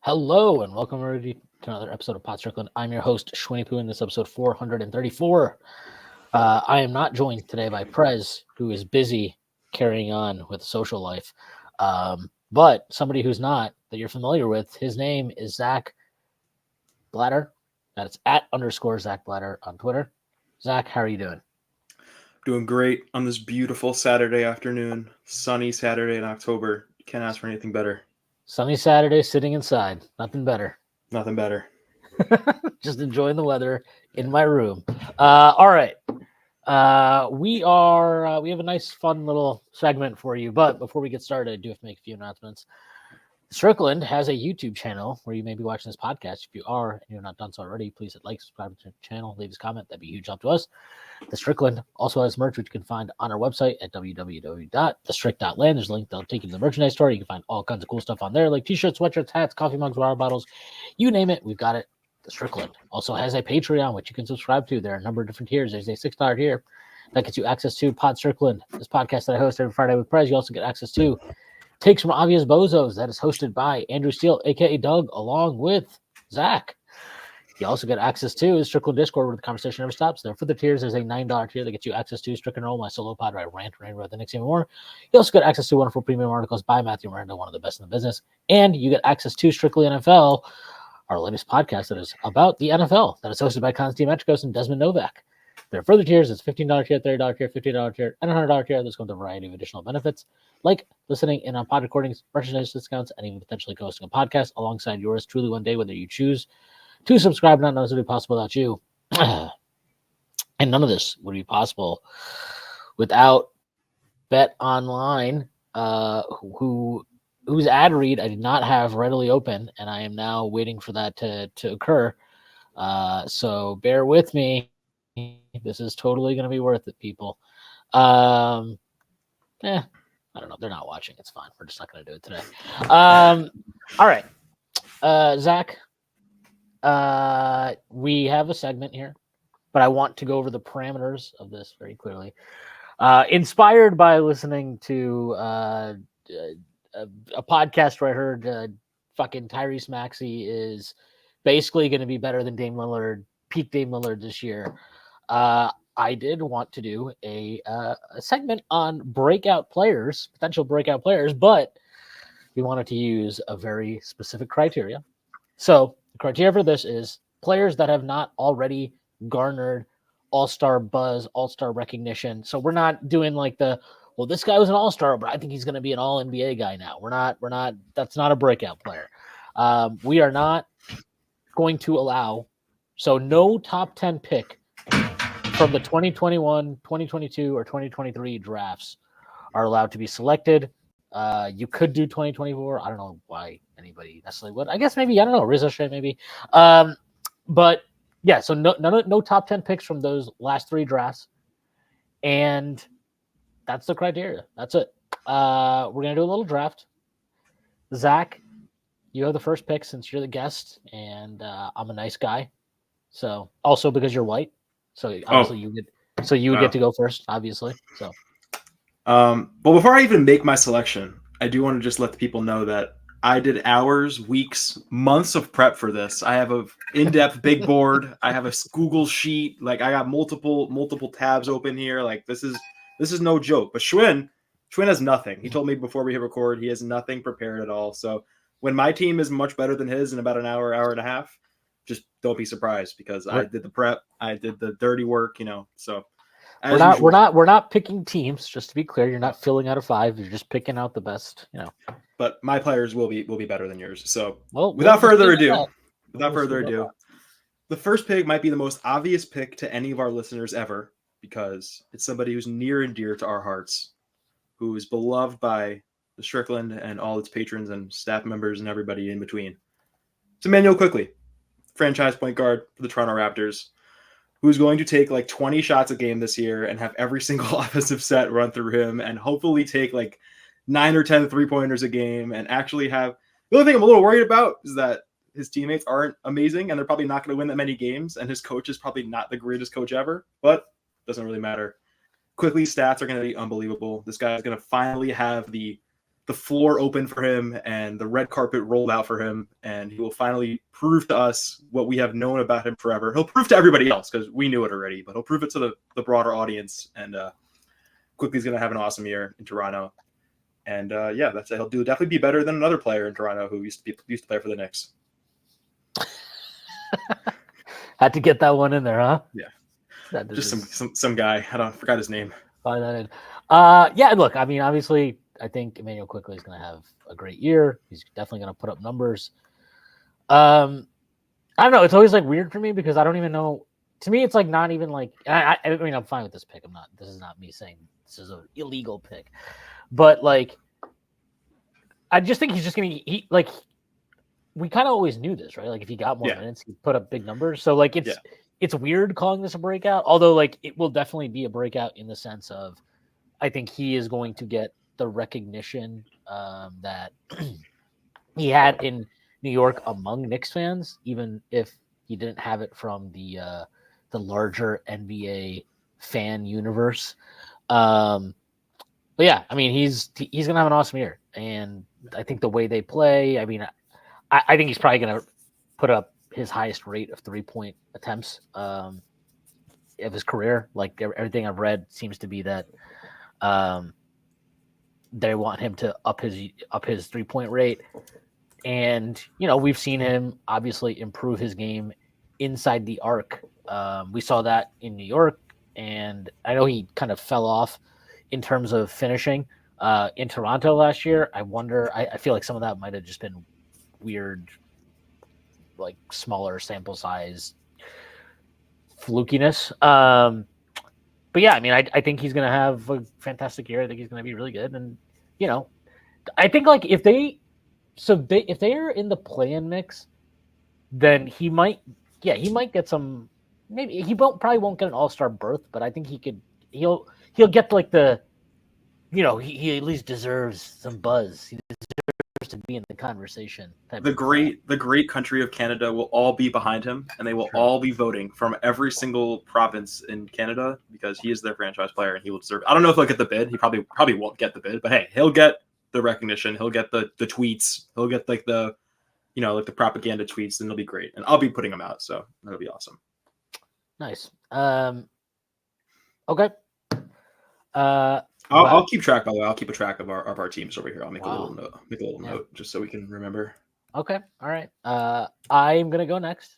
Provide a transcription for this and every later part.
Hello and welcome everybody to another episode of Strickland. I'm your host, Shwin, in this episode 434. I am not joined today by Prez, who is busy carrying on with social life. But somebody who's not, that you're familiar with, his name is Zach Blatter. That's @ Zach Blatter on Twitter. Zach, how are you doing? Doing great on this beautiful Saturday afternoon. Sunny Saturday in October. Can't ask for anything better. Sunny Saturday, sitting inside. Nothing better. Nothing better. Just enjoying the weather in my room. All right. We have a nice, fun little segment for you. But before we get started, I do have to make a few announcements. Strickland has a YouTube channel where you may be watching this podcast. If you are and you're not done so already, please hit like, subscribe to the channel, leave us a comment. That'd be a huge help to us. The Strickland also has merch, which you can find on our website at www.thestrick.land. There's a link that'll take you to the merchandise store. You can find all kinds of cool stuff on there, like t-shirts, sweatshirts, hats, coffee mugs, water bottles. You name it, we've got it. The Strickland also has a Patreon, which you can subscribe to. There are a number of different tiers. There's a $6 tier that gets you access to Pod Strickland, this podcast that I host every Friday with Prez. You also get access to Takes from Obvious Bozos, that is hosted by Andrew Steele, a.k.a. Doug, along with Zach. You also get access to the Strickland Discord, where the conversation never stops. There for the tiers, there's a $9 tier that gets you access to Strickland Roll, my solo pod, where I rant about the Knicks and more. You also get access to wonderful premium articles by Matthew Miranda, one of the best in the business. And you get access to Strictly NFL, our latest podcast that is about the NFL, that is hosted by Konstantin Metrikos and Desmond Novak. There are further tiers. It's $15 tier, $30 tier, $50 tier, and $100 tier. There's going to a variety of additional benefits, like listening in on pod recordings, merchandise discounts, and even potentially hosting a podcast alongside yours truly one day, whether you choose to subscribe. Not necessarily possible without you. And none of this would be possible without Bet Online, whose ad read I did not have readily open, and I am now waiting for that to occur. So bear with me. This is totally going to be worth it, people. I don't know. They're not watching. It's fine. We're just not going to do it today. All right. Zach, we have a segment here, but I want to go over the parameters of this very clearly. Inspired by listening to a podcast where I heard fucking Tyrese Maxey is basically going to be better than Dame Lillard, peak Dame Lillard this year. I did want to do a segment on breakout players, potential breakout players, but we wanted to use a very specific criteria. So the criteria for this is players that have not already garnered all-star buzz, all-star recognition. So we're not doing like this guy was an all-star, but I think he's going to be an all-NBA guy now. We're not, that's not a breakout player. We are not going to allow, so no top 10 pick from the 2021, 2022, or 2023 drafts are allowed to be selected. You could do 2024. I don't know why anybody necessarily would. I guess maybe, I don't know, Rizzo Shea maybe. But yeah, so no top 10 picks from those last three drafts. And that's the criteria. That's it. We're going to do a little draft. Zach, you have the first pick since you're the guest, and I'm a nice guy. So also because you're white. So obviously you would get to go first, obviously. So But before I even make my selection, I do want to just let the people know that I did hours, weeks, months of prep for this. I have a in-depth big board. I have a Google sheet. Like I got multiple tabs open here. Like this is no joke. But Shwin has nothing. He told me before we hit record, he has nothing prepared at all. So when my team is much better than his in about an hour and a half, just don't be surprised because I did the prep, I did the dirty work, So we're not picking teams. Just to be clear, you're not filling out a 5. You're just picking out the best, But my players will be better than yours. So without further ado, the first pick might be the most obvious pick to any of our listeners ever because it's somebody who's near and dear to our hearts, who is beloved by the Strickland and all its patrons and staff members and everybody in between. It's Immanuel Quickley, franchise point guard for the Toronto Raptors, who's going to take like 20 shots a game this year and have every single offensive set run through him and hopefully take like 9 or 10 3-pointers a game and actually have – the only thing I'm a little worried about is that his teammates aren't amazing and they're probably not going to win that many games and his coach is probably not the greatest coach ever, but it doesn't really matter. Quickley's stats are going to be unbelievable. This guy is going to finally have the the floor opened for him and the red carpet rolled out for him, and he will finally prove to us what we have known about him forever. He'll prove to everybody else because we knew it already, but he'll prove it to the broader audience. And Quickly's going to have an awesome year in Toronto. And yeah, that's it. He'll definitely be better than another player in Toronto who used to play for the Knicks. Had to get that one in there, huh? Yeah, just some guy. I forgot his name. Find that in. Yeah, look, I mean, obviously, I think Emmanuel Quickly is going to have a great year. He's definitely going to put up numbers. I don't know. It's always like weird for me because I don't even know. To me, it's like not even like. I mean, I'm fine with this pick. This is not me saying this is an illegal pick, but like, I just think he's just going to. Like, we kind of always knew this, right? Like, if he got more minutes, he'd put up big numbers. So like, it's weird calling this a breakout. Although, like, it will definitely be a breakout in the sense of, I think he is going to get the recognition that he had in New York among Knicks fans, even if he didn't have it from the larger NBA fan universe. But yeah, I mean, he's gonna have an awesome year, and I think the way they play, I mean, I think he's probably gonna put up his highest rate of 3-point attempts of his career. Like everything I've read seems to be that they want him to up his 3-point rate. And, you know, we've seen him obviously improve his game inside the arc. We saw that in New York, and I know he kind of fell off in terms of finishing in Toronto last year. I wonder, I feel like some of that might have just been weird, like smaller sample size flukiness. But yeah, I mean, I think he's going to have a fantastic year. I think he's going to be really good. And, you know, I think like if they are in the play-in mix, then he might get some. Maybe he probably won't get an all-star berth, but I think he'll get like the, you know, he at least deserves some buzz. He deserves to be in the conversation. The great country of Canada will all be behind him, and they will all be voting from every single province in Canada because he is their franchise player and he will deserve. I don't know if he'll get the bid. He probably won't get the bid, but hey, he'll get the recognition. He'll get the tweets. He'll get like the, you know, like the propaganda tweets, and it'll be great. And I'll be putting them out, so that'll be awesome. Nice. Okay. I'll keep track. By the way, I'll keep a track of our teams over here. I'll make a little note just so we can remember. Okay. All right. I'm gonna go next,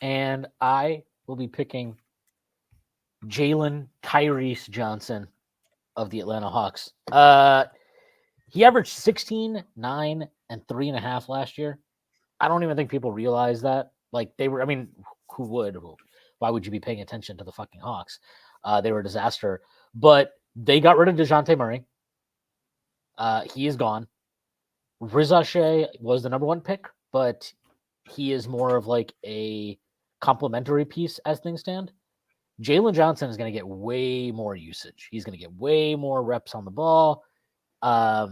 and I will be picking Jalen Tyrese Johnson of the Atlanta Hawks. He averaged 16, 9, and 3.5 last year. I don't even think people realize that. Like they were. I mean, who would? Why would you be paying attention to the fucking Hawks? They were a disaster, but they got rid of DeJounte Murray. He is gone. Riza Shea was the number 1 pick, but he is more of like a complementary piece as things stand. Jalen Johnson is going to get way more usage. He's going to get way more reps on the ball. I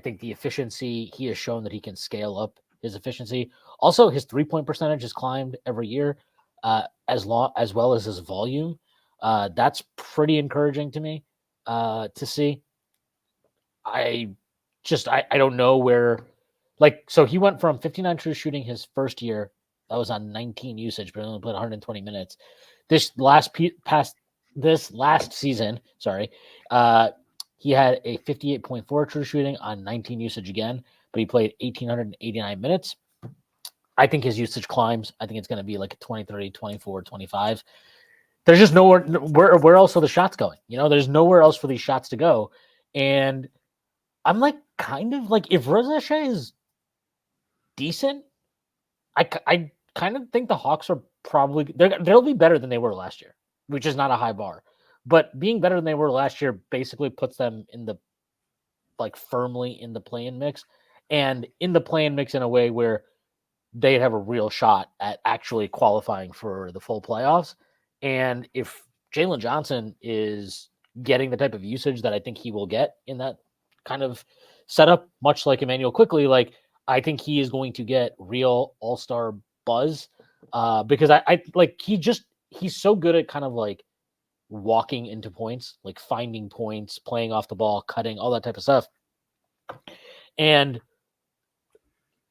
think the efficiency, he has shown that he can scale up his efficiency. Also, his 3-point percentage has climbed every year, as well as his volume. That's pretty encouraging to me to see. I don't know where, like, so he went from 59 true shooting his first year. That was on 19 usage, but he only played 120 minutes. This last season, he had a 58.4 true shooting on 19 usage again, but he played 1,889 minutes. I think his usage climbs. I think it's going to be like 20, 30, 24, 25. There's just nowhere. Where else are the shots going? You know, there's nowhere else for these shots to go. And I'm like, kind of like, if Riza Shea is decent, I kind of think the Hawks are probably they'll be better than they were last year, which is not a high bar. But being better than they were last year basically puts them in the, like, firmly in the play-in mix, and in the play-in mix in a way where they'd have a real shot at actually qualifying for the full playoffs. And if Jalen Johnson is getting the type of usage that I think he will get in that kind of setup, much like Emmanuel Quickly, like, I think he is going to get real all-star buzz because I like he's so good at kind of like walking into points, like finding points, playing off the ball, cutting, all that type of stuff. And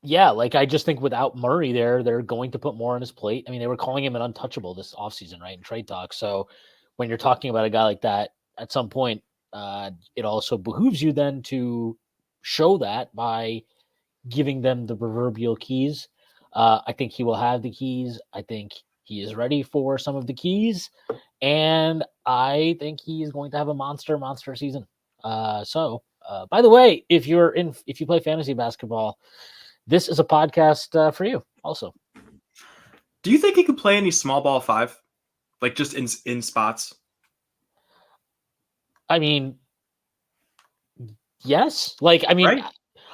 yeah, like I just think without Murray there, they're going to put more on his plate. I mean, they were calling him an untouchable this offseason, right? In trade talk. So when you're talking about a guy like that, at some point, it also behooves you then to show that by giving them the proverbial keys. I think he will have the keys. I think he is ready for some of the keys. And I think he is going to have a monster season. By the way, if you play fantasy basketball, this is a podcast for you also. Do you think he could play any small ball 5? Like just in spots? I mean, yes. Like, I mean, Right?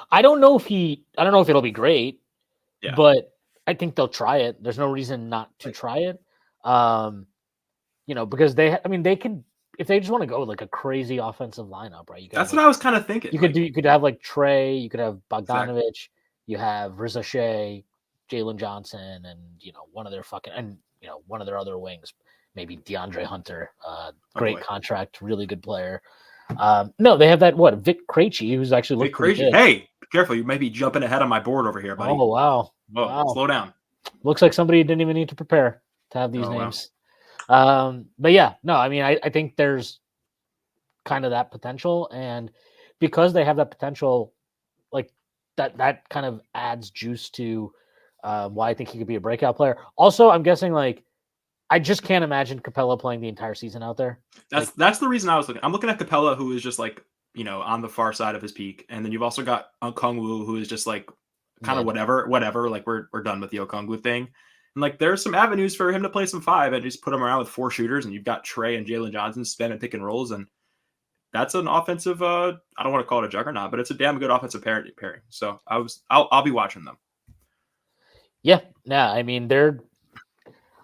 I don't know if it'll be great, Yeah. but I think they'll try it. There's no reason not to try it. Because they can, if they just want to go with like a crazy offensive lineup, right? That's what I was kind of thinking. You could have like Trey, you could have Bogdanovich, Exactly. you have Riza Shea, Jalen Johnson, and one of their other wings, maybe DeAndre Hunter, great contract, really good player. No, they have that Vic Krejci, who's actually looked pretty good. Hey, be careful, you may be jumping ahead on my board over here, buddy. Oh wow. Whoa, wow. Slow down. Looks like somebody didn't even need to prepare to have these names. Wow. But yeah, no, I mean, I think there's kind of that potential, and because they have that potential, like that kind of adds juice to why I think he could be a breakout player. Also, I'm guessing like I just can't imagine Capella playing the entire season out there. That's the reason I was looking. I'm looking at Capella, who is just like on the far side of his peak, and then you've also got Okongwu, who is just like kind of whatever. Like we're done with the Okongwu thing. And like there's some avenues for him to play some 5 and just put him around with 4 shooters, and you've got Trey and Jalen Johnson spin and pick and rolls, and that's an offensive. I don't want to call it a juggernaut, but it's a damn good offensive pairing. So I'll be watching them. Yeah, I mean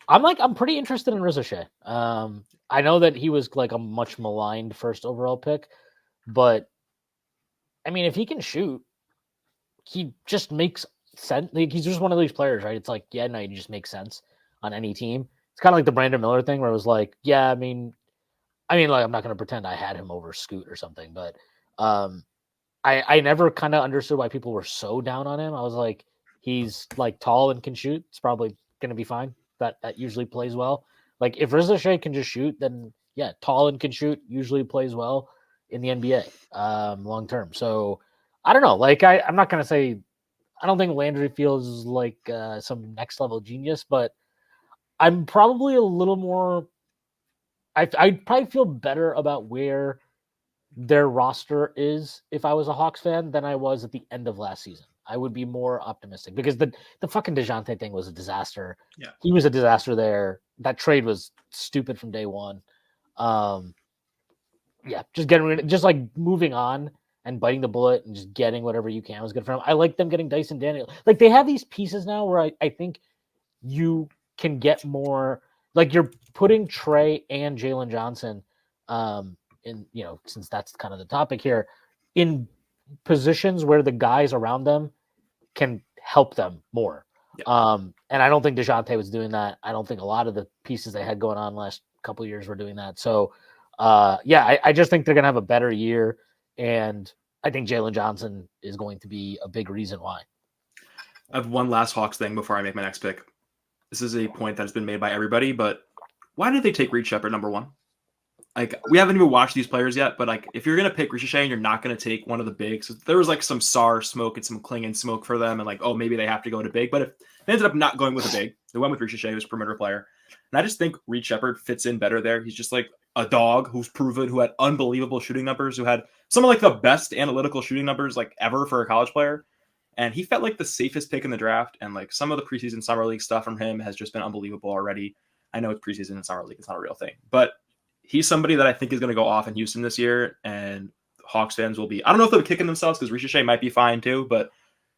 I'm pretty interested in Riza Shea. I know that he was like a much maligned first overall pick, but I mean if he can shoot, he just makes sense. Like, he's just one of these players, right? It's like, yeah, no, he just makes sense on any team. It's kind of like the Brandon Miller thing where it was like, yeah, I mean, like I'm not going to pretend I had him over Scoot or something, but I never kind of understood why people were so down on him. I was like, he's like tall and can shoot. It's probably going to be fine. That usually plays well. Like if Riza Shea can just shoot, then yeah, tall and can shoot usually plays well in the NBA long term. So I don't know. Like I'm not going to say I don't think Landry feels like some next level genius, but I'm probably a little more. I'd probably feel better about where their roster is if I was a Hawks fan than I was at the end of last season. I would be more optimistic because the fucking DeJounte thing was a disaster. Yeah. He was a disaster there. That trade was stupid from day one. Yeah, just like moving on and biting the bullet and just getting whatever you can was good for him. I like them getting Dyson Daniel. Like they have these pieces now where I think you can get more. Like you're putting Trey and Jalen Johnson, in since that's kind of the topic here, in positions where the guys around them can help them more. Yeah. And I don't think DeJounte was doing that. I don't think a lot of the pieces they had going on last couple of years were doing that. So, I just think they're going to have a better year. And I think Jalen Johnson is going to be a big reason why. I have one last Hawks thing before I make my next pick. This is a point that's been made by everybody, but why did they take Reed Sheppard number 1? Like, we haven't even watched these players yet, but like, if you're going to pick Riza Shea and you're not going to take one of the bigs, there was like some SAR smoke and some Klingon smoke for them. And like, oh, maybe they have to go to big, but if they ended up not going with a big, they went with Riza Shea, who's a perimeter player. And I just think Reed Sheppard fits in better there. He's just like a dog who's proven, who had unbelievable shooting numbers, who had some of like the best analytical shooting numbers like ever for a college player. And he felt like the safest pick in the draft. And like some of the preseason summer league stuff from him has just been unbelievable already. I know it's preseason and summer league. It's not a real thing, but he's somebody that I think is going to go off in Houston this year. And Hawks fans will be, I don't know if they're kicking themselves because Riza Shea might be fine too, but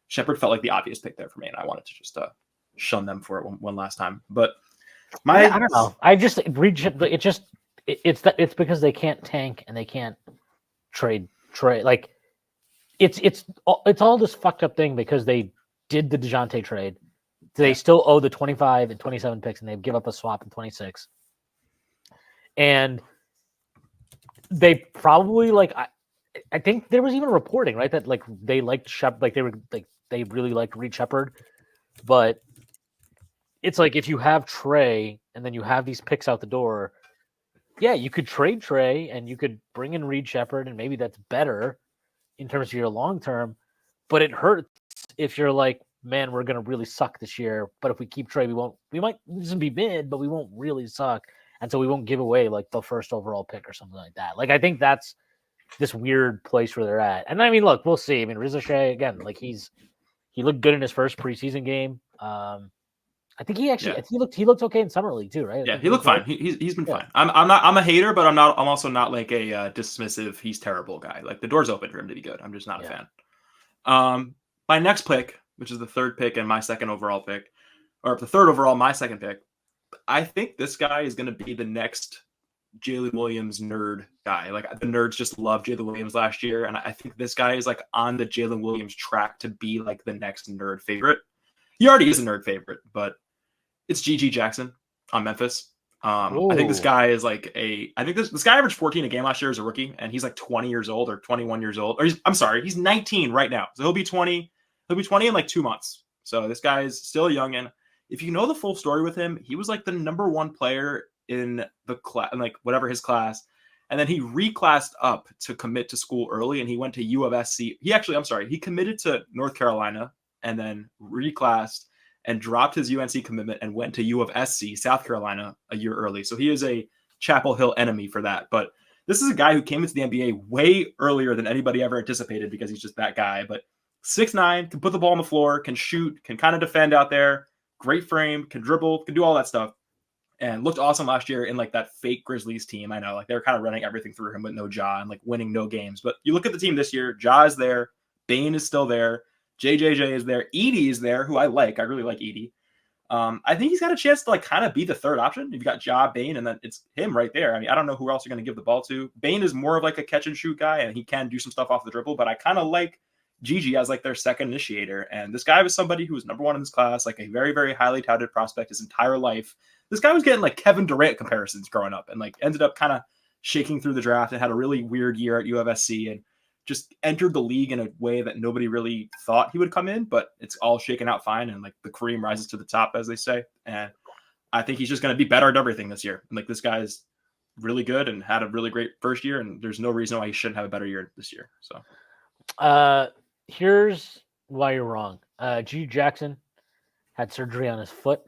Sheppard felt like the obvious pick there for me. And I wanted to just shun them for it one last time. But I don't know. I just it's because they can't tank and they can't trade. Like it's all this fucked up thing because they did the DeJounte trade. They still owe the 25 and 27 picks and they give up a swap in 26. And they probably I think there was even reporting, right, that like they liked Shep, like they really liked Reed Shepard, but it's like if you have Trey and then you have these picks out the door, yeah, you could trade Trey and you could bring in Reed Shepard, and maybe that's better in terms of your long term. But it hurts if you're like, man, we're gonna really suck this year. But if we keep Trey, we might just be mid, but we won't really suck, and so we won't give away like the first overall pick or something like that. Like I think that's this weird place where they're at. And I mean, look, we'll see. I mean, Riza Shea again, like he looked good in his first preseason game. I think he actually he looked okay in summer league too, right? Yeah, he looked fine. He's been fine. I'm a hater, but I'm also not like a dismissive. He's terrible guy. Like the door's open for him to be good. I'm just not a fan. My next pick, which is the third pick and my second overall pick, or the third overall, my second pick. I think this guy is going to be the next Jalen Williams nerd guy. Like the nerds just loved Jalen Williams last year, and I think this guy is like on the Jalen Williams track to be like the next nerd favorite. He already is a nerd favorite, but it's GG Jackson on Memphis. I think this guy is like I think this guy averaged 14 a game last year as a rookie, and he's like 20 years old or 21 years old. Or he's 19 right now. So he'll be 20 in like 2 months. So this guy is still young. And if you know the full story with him, he was like the number one player in the class, like whatever his class. And then he reclassed up to commit to school early, and he went to U of SC. He committed to North Carolina and then reclassed and dropped his UNC commitment and went to U of SC, South Carolina, a year early. So he is a Chapel Hill enemy for that. But this is a guy who came into the NBA way earlier than anybody ever anticipated because he's just that guy. But 6'9", can put the ball on the floor, can shoot, can kind of defend out there, great frame, can dribble, can do all that stuff. And looked awesome last year in like that fake Grizzlies team. I know, like they're kind of running everything through him with no Ja and like winning no games. But you look at the team this year, Ja is there, Bane is still there, JJJ is there, Edie is there, who I like. I really like Edie. I think he's got a chance to like kind of be the third option. You've got Ja, Bane, and then it's him right there. I mean, I don't know who else you're going to give the ball to. Bane is more of like a catch and shoot guy, and he can do some stuff off the dribble, but I kind of like Gigi as like their second initiator. And this guy was somebody who was number one in this class, like a very, very highly touted prospect his entire life. This guy was getting like Kevin Durant comparisons growing up and like ended up kind of shaking through the draft and had a really weird year at U of SC and just entered the league in a way that nobody really thought he would come in, but it's all shaken out fine. And like the cream rises to the top, as they say. And I think he's just going to be better at everything this year. And like this guy is really good and had a really great first year. And there's no reason why he shouldn't have a better year this year. So here's why you're wrong. G. Jackson had surgery on his foot,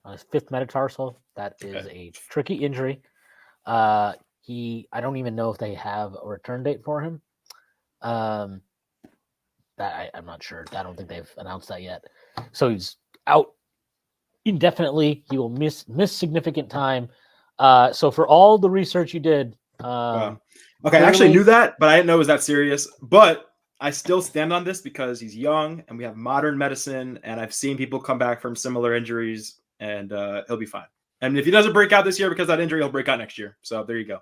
on his fifth metatarsal. That is a tricky injury. I don't even know if they have a return date for him. I'm not sure. I don't think they've announced that yet. So he's out indefinitely. He will miss significant time. So for all the research you did, wow. Okay, I actually knew that, but I didn't know it was that serious. But I still stand on this because he's young and we have modern medicine, and I've seen people come back from similar injuries, and he'll be fine. And if he doesn't break out this year because of that injury, he'll break out next year. So there you go.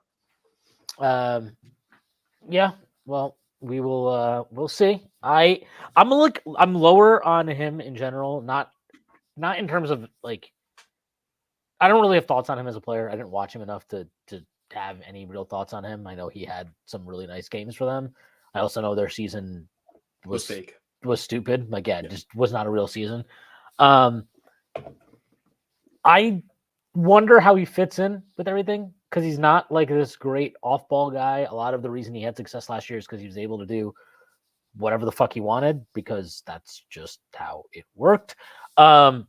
Yeah. Well, we will. We'll see. I'm lower on him in general. Not in terms of like. I don't really have thoughts on him as a player. I didn't watch him enough to have any real thoughts on him. I know he had some really nice games for them. I also know their season was fake. Was stupid. Like, yeah, it just was not a real season. I wonder how he fits in with everything because he's not like this great off-ball guy. A lot of the reason he had success last year is because he was able to do whatever the fuck he wanted because that's just how it worked. But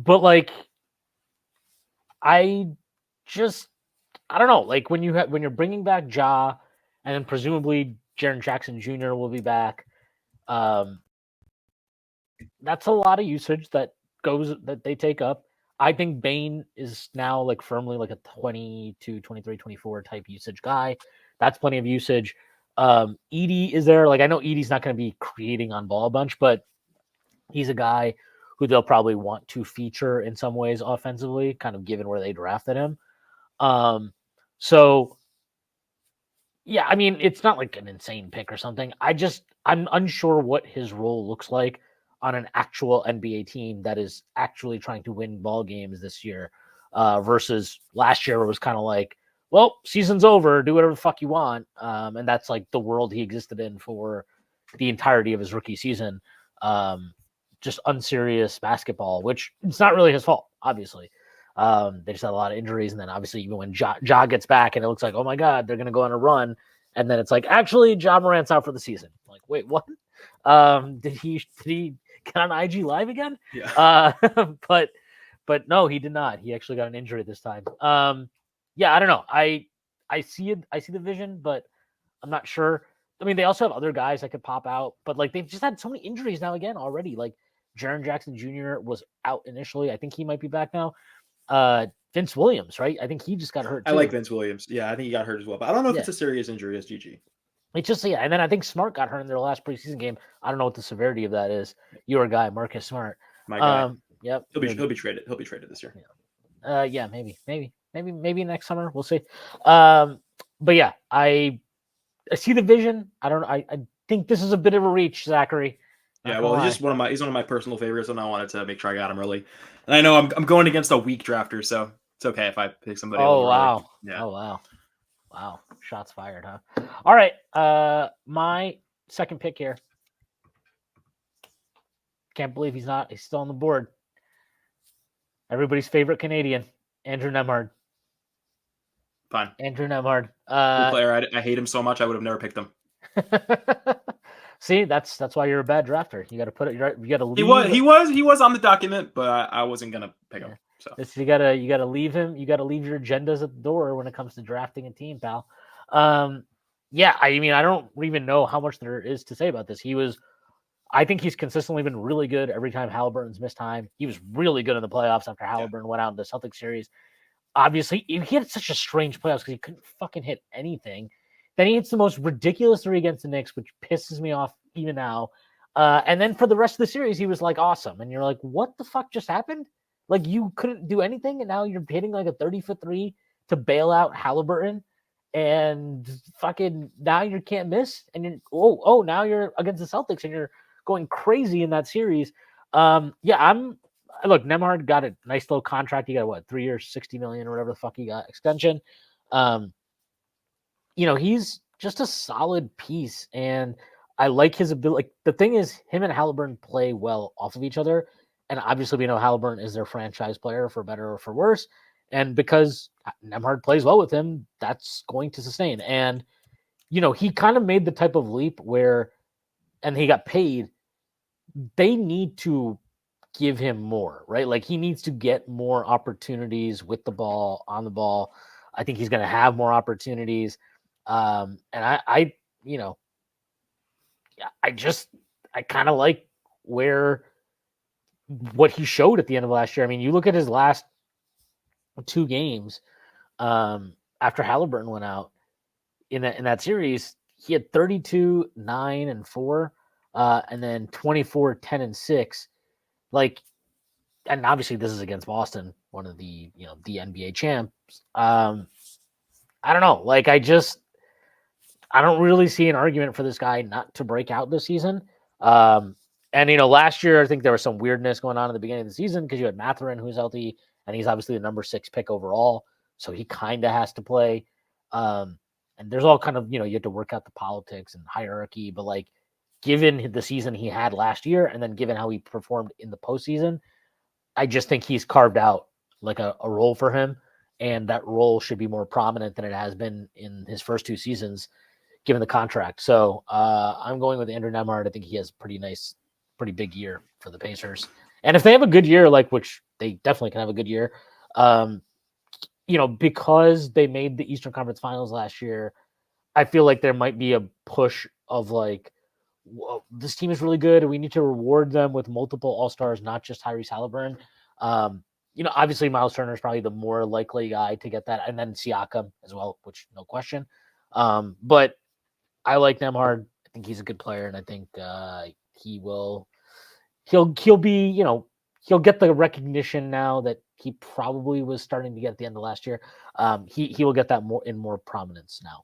like, I don't know. Like when you're bringing back Ja, and then presumably Jaren Jackson Jr. will be back. That's a lot of usage that they take up. I think Bane is now like firmly like a 22, 23, 24 type usage guy. That's plenty of usage. Edie is there. Like I know Edie's not going to be creating on ball a bunch, but he's a guy who they'll probably want to feature in some ways offensively, kind of given where they drafted him. So yeah, I mean, it's not like an insane pick or something. I'm unsure what his role looks like on an actual NBA team that is actually trying to win ball games this year versus last year where it was kind of like, well, season's over. Do whatever the fuck you want. And that's like the world he existed in for the entirety of his rookie season. Just unserious basketball, which it's not really his fault, obviously. They just had a lot of injuries, and then obviously even when Ja gets back, and it looks like, oh my god, they're gonna go on a run, and then it's like, actually, Ja Morant's out for the season. Like, wait, what? Did he get on IG Live again? Yeah. But no, he did not. He actually got an injury this time. Yeah, I don't know. I see it. I see the vision, but I'm not sure. I mean, they also have other guys that could pop out, but like they've just had so many injuries now again already. Like Jaren Jackson Jr. was out initially. I think he might be back now. Vince Williams, right? I think he just got hurt too. I like Vince Williams. Yeah, I think he got hurt as well, but I don't know if Yeah. it's a serious injury as GG. It's just and then I think Smart got hurt in their last preseason game. I don't know what the severity of that is. Your guy, Marcus Smart. My guy. Yep. He'll be traded. He'll be traded this year. Yeah, maybe next summer. We'll see. But yeah, I see the vision. I don't know. I think this is a bit of a reach, Zachary. Yeah, well, he's one of my personal favorites, and I wanted to make sure I got him early. And I know I'm going against a weak drafter, so it's okay if I pick somebody. Oh wow! Yeah. Oh wow! Shots fired, huh? All right. My second pick here. Can't believe he's still on the board. Everybody's favorite Canadian, Andrew Nemhard. Fine. Andrew Nemhard. Good player. I hate him so much. I would have never picked him. See, that's why you're a bad drafter. You got to put it. You got to leave. He was on the document, but I wasn't gonna pick him. So you gotta leave him. You gotta leave your agendas at the door when it comes to drafting a team, pal. Yeah, I mean, I don't even know how much there is to say about this. I think he's consistently been really good every time Halliburton's missed time. He was really good in the playoffs after Halliburton went out in the Celtics series. Obviously, he had such a strange playoffs because he couldn't fucking hit anything. Then he hits the most ridiculous three against the Knicks, which pisses me off even now. And then for the rest of the series, he was like awesome. And you're like, what the fuck just happened? Like you couldn't do anything, and now you're hitting like a 30-foot three to bail out Halliburton, and fucking now you can't miss. And you're now you're against the Celtics, and you're going crazy in that series. Look, Nemhard got a nice little contract. He got 3 years, $60 million or whatever the fuck he got extension. He's just a solid piece, and I like his ability. Like, the thing is, him and Halliburton play well off of each other, and obviously we know Halliburton is their franchise player for better or for worse. And because Nemhard plays well with him, that's going to sustain. And he kind of made the type of leap where, and he got paid. They need to give him more, right? Like he needs to get more opportunities with the ball, on the ball. I think he's going to have more opportunities. And I kind of like what he showed at the end of last year. I mean, you look at his last 2 games after Halliburton went out in that series, he had 32, 9, and 4, and then 24, 10, and 6. Like, and obviously this is against Boston, one of the the NBA champs. I don't know. Like, I don't really see an argument for this guy not to break out this season. And last year I think there was some weirdness going on at the beginning of the season because you had Mathurin who's healthy, and he's obviously the number 6 pick overall, so he kind of has to play. And there's all kind of you have to work out the politics and hierarchy, but like given the season he had last year, and then given how he performed in the postseason, I just think he's carved out like a role for him, and that role should be more prominent than it has been in his first 2 seasons, given the contract. So I'm going with Andrew Nemhard. I think he has pretty big year for the Pacers. And if they have a good year, like, which they definitely can have a good year, because they made the Eastern Conference Finals last year, I feel like there might be a push of like, well, this team is really good, and we need to reward them with multiple All-Stars, not just Tyrese Halliburton. Obviously Miles Turner is probably the more likely guy to get that, and then Siakam as well, which no question. But I like Nemhard. I think he's a good player, and I think he'll be, he'll get the recognition now that he probably was starting to get at the end of last year. He will get that more prominence now.